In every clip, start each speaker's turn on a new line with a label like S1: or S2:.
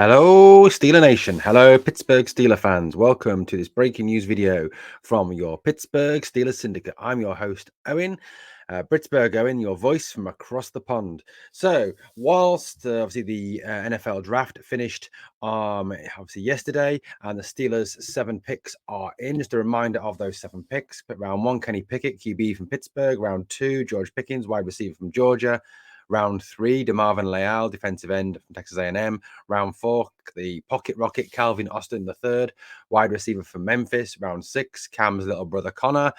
S1: Hello, Steeler Nation. Hello, Pittsburgh Steeler fans. Welcome to this breaking news video from your Pittsburgh Steelers Syndicate. I'm your host, Owen. Pittsburgh Owen, your voice from across the pond. So, whilst obviously the NFL draft finished obviously yesterday, and the Steelers' 7 picks are in. Just a reminder of those 7 picks. But round 1, Kenny Pickett, QB from Pittsburgh. Round 2, George Pickens, wide receiver from Georgia. Round 3, DeMarvin Leal, defensive end from Texas A&M. Round 4, the pocket rocket, Calvin Austin III, wide receiver from Memphis. Round 6, Cam's little brother Connor,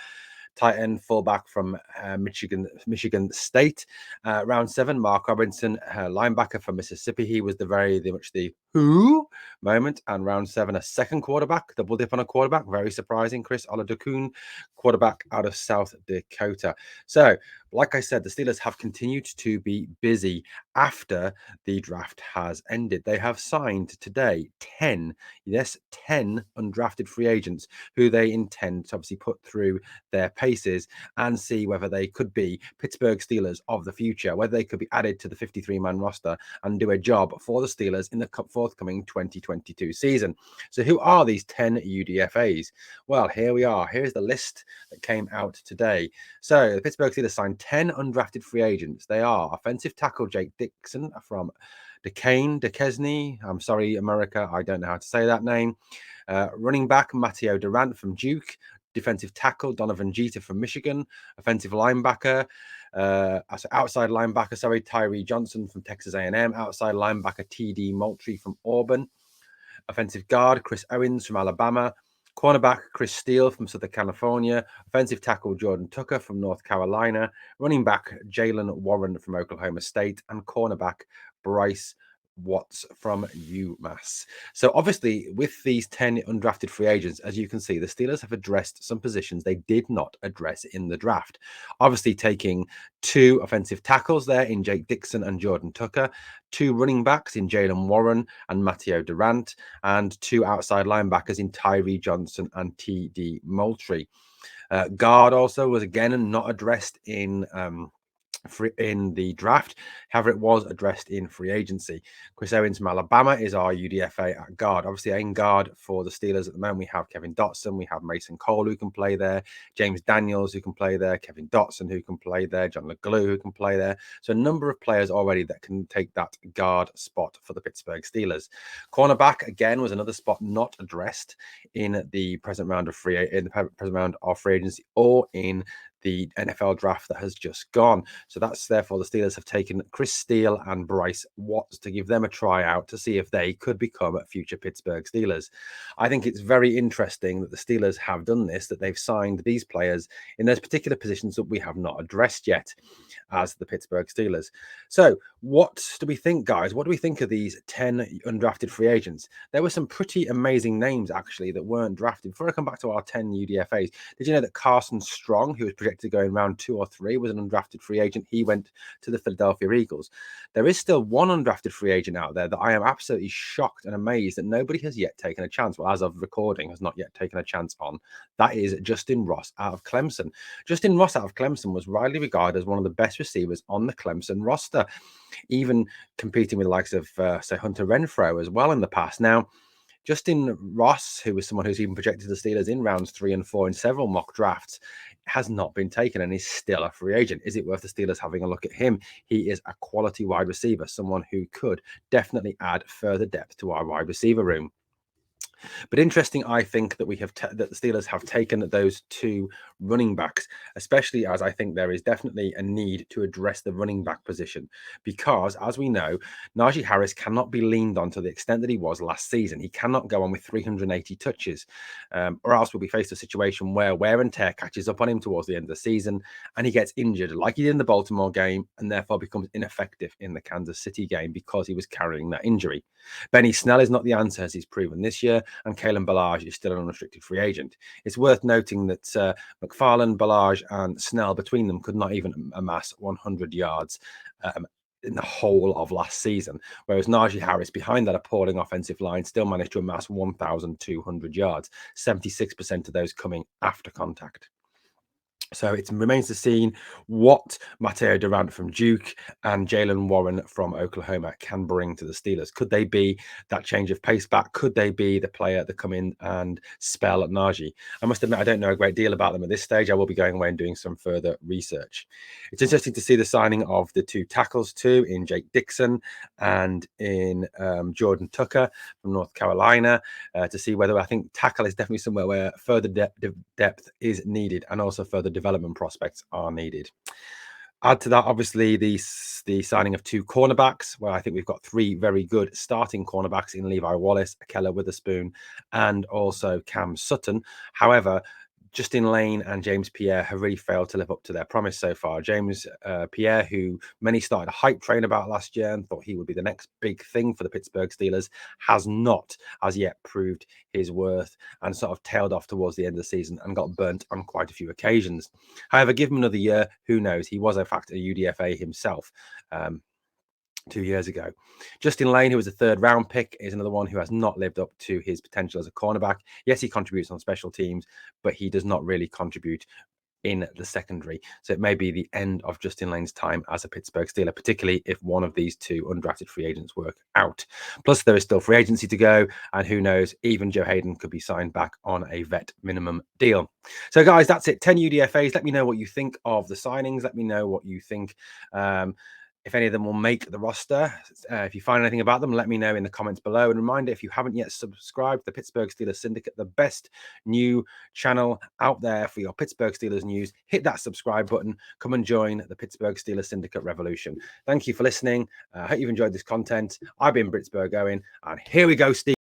S1: tight end fullback from Michigan State. Round 7, Mark Robinson, linebacker from Mississippi. He was very much the who moment. And round 7, a second quarterback, double dip on a quarterback. Very surprising. Chris Oladokun, quarterback out of South Dakota. So, like I said, the Steelers have continued to be busy after the draft has ended. They have signed today 10 undrafted free agents who they intend to obviously put through their paces and see whether they could be Pittsburgh Steelers of the future, whether they could be added to the 53-man roster and do a job for the Steelers in the forthcoming 2022 season. So who are these 10 UDFAs? Well, here we are. Here's the list that came out today. So the Pittsburgh Steelers signed 10 undrafted free agents. They are offensive tackle Jake Dixon from Duquesne. I'm sorry, America. I don't know how to say that name. Running back Matteo Durant from Duke. Defensive tackle Donovan Jeter from Michigan. Offensive linebacker, outside linebacker, Tyree Johnson from Texas A&M. Outside linebacker TD Moultrie from Auburn. Offensive guard Chris Owens from Alabama. Cornerback Chris Steele from Southern California. Offensive tackle Jordan Tucker from North Carolina. Running back Jalen Warren from Oklahoma State. And cornerback Bryce Watts from UMass. So obviously, with these 10 undrafted free agents, as you can see, the Steelers have addressed some positions they did not address in the draft. Obviously, taking 2 offensive tackles there in Jake Dixon and Jordan Tucker, 2 running backs in Jalen Warren and Matteo Durant, and 2 outside linebackers in Tyree Johnson and TD Moultrie. Guard also was again not addressed in the draft. However, it was addressed in free agency. Chris Owens from Alabama is our UDFA at guard. Obviously, in guard for the Steelers at the moment, we have Kevin Dotson, we have Mason Cole who can play there, James Daniels who can play there, Kevin Dotson who can play there, John LeGlue who can play there. So a number of players already that can take that guard spot for the Pittsburgh Steelers. Cornerback again was another spot not addressed in the present round of free agency or in the NFL draft that has just gone. So that's therefore the Steelers have taken Chris Steele and Bryce Watts to give them a tryout to see if they could become future Pittsburgh Steelers. I think it's very interesting that the Steelers have done this, that they've signed these players in those particular positions that we have not addressed yet as the Pittsburgh Steelers. So what do we think, guys? What do we think of these 10 undrafted free agents? There were some pretty amazing names actually that weren't drafted. Before I come back to our 10 UDFAs, did you know that Carson Strong, who was projected to go in round 2 or 3, was an undrafted free agent? He went to the Philadelphia Eagles. There is still one undrafted free agent out there that I am absolutely shocked and amazed that nobody has yet taken a chance. Well, as of recording, has not yet taken a chance on. That is Justin Ross out of Clemson. Justin Ross out of Clemson was widely regarded as one of the best receivers on the Clemson roster, even competing with the likes of, say, Hunter Renfrow as well in the past. Now, Justin Ross, who was someone who's even projected the Steelers in rounds 3 and 4 in several mock drafts, has not been taken and is still a free agent. Is it worth the Steelers having a look at him? He is a quality wide receiver, someone who could definitely add further depth to our wide receiver room. But interesting, I think, that that the Steelers have taken those 2 running backs, especially as I think there is definitely a need to address the running back position, because as we know, Najee Harris cannot be leaned on to the extent that he was last season. He cannot go on with 380 touches, or else we'll be faced with a situation where wear and tear catches up on him towards the end of the season and he gets injured like he did in the Baltimore game and therefore becomes ineffective in the Kansas City game because he was carrying that injury. Benny Snell is not the answer, as he's proven this year, and Kalen Ballage is still an unrestricted free agent. It's worth noting that McFarland, Ballage, and Snell between them could not even amass 100 yards in the whole of last season, whereas Najee Harris, behind that appalling offensive line, still managed to amass 1,200 yards, 76% of those coming after contact. So it remains to see what Mateo Durant from Duke and Jalen Warren from Oklahoma can bring to the Steelers. Could they be that change of pace back? Could they be the player that come in and spell at Najee? I must admit, I don't know a great deal about them at this stage. I will be going away and doing some further research. It's interesting to see the signing of the two tackles too, in Jake Dixon and in Jordan Tucker from North Carolina, to see whether I think tackle is definitely somewhere where further depth is needed, and also further development prospects are needed. Add to that, obviously, the signing of two cornerbacks, where I think we've got three very good starting cornerbacks in Levi Wallace, Akella Witherspoon, and also Cam Sutton. However, Justin Lane and James Pierre have really failed to live up to their promise so far. James Pierre, who many started a hype train about last year and thought he would be the next big thing for the Pittsburgh Steelers, has not as yet proved his worth and sort of tailed off towards the end of the season and got burnt on quite a few occasions. However, give him another year, who knows? He was, in fact, a UDFA himself. 2 years ago. Justin Lane, who was a third-round pick, is another one who has not lived up to his potential as a cornerback. Yes, he contributes on special teams, but he does not really contribute in the secondary. So it may be the end of Justin Lane's time as a Pittsburgh Steeler, particularly if one of these two undrafted free agents work out. Plus, there is still free agency to go, and who knows, even Joe Hayden could be signed back on a vet minimum deal. So, guys, that's it. 10 UDFAs. Let me know what you think of the signings. Let me know what you think. If any of them will make the roster. If you find anything about them, let me know in the comments below. And reminder, if you haven't yet subscribed to the Pittsburgh Steelers Syndicate, the best new channel out there for your Pittsburgh Steelers news, hit that subscribe button. Come and join the Pittsburgh Steelers Syndicate revolution. Thank you for listening. I hope you've enjoyed this content. I've been Pittsburgh Owen, and here we go, Steve.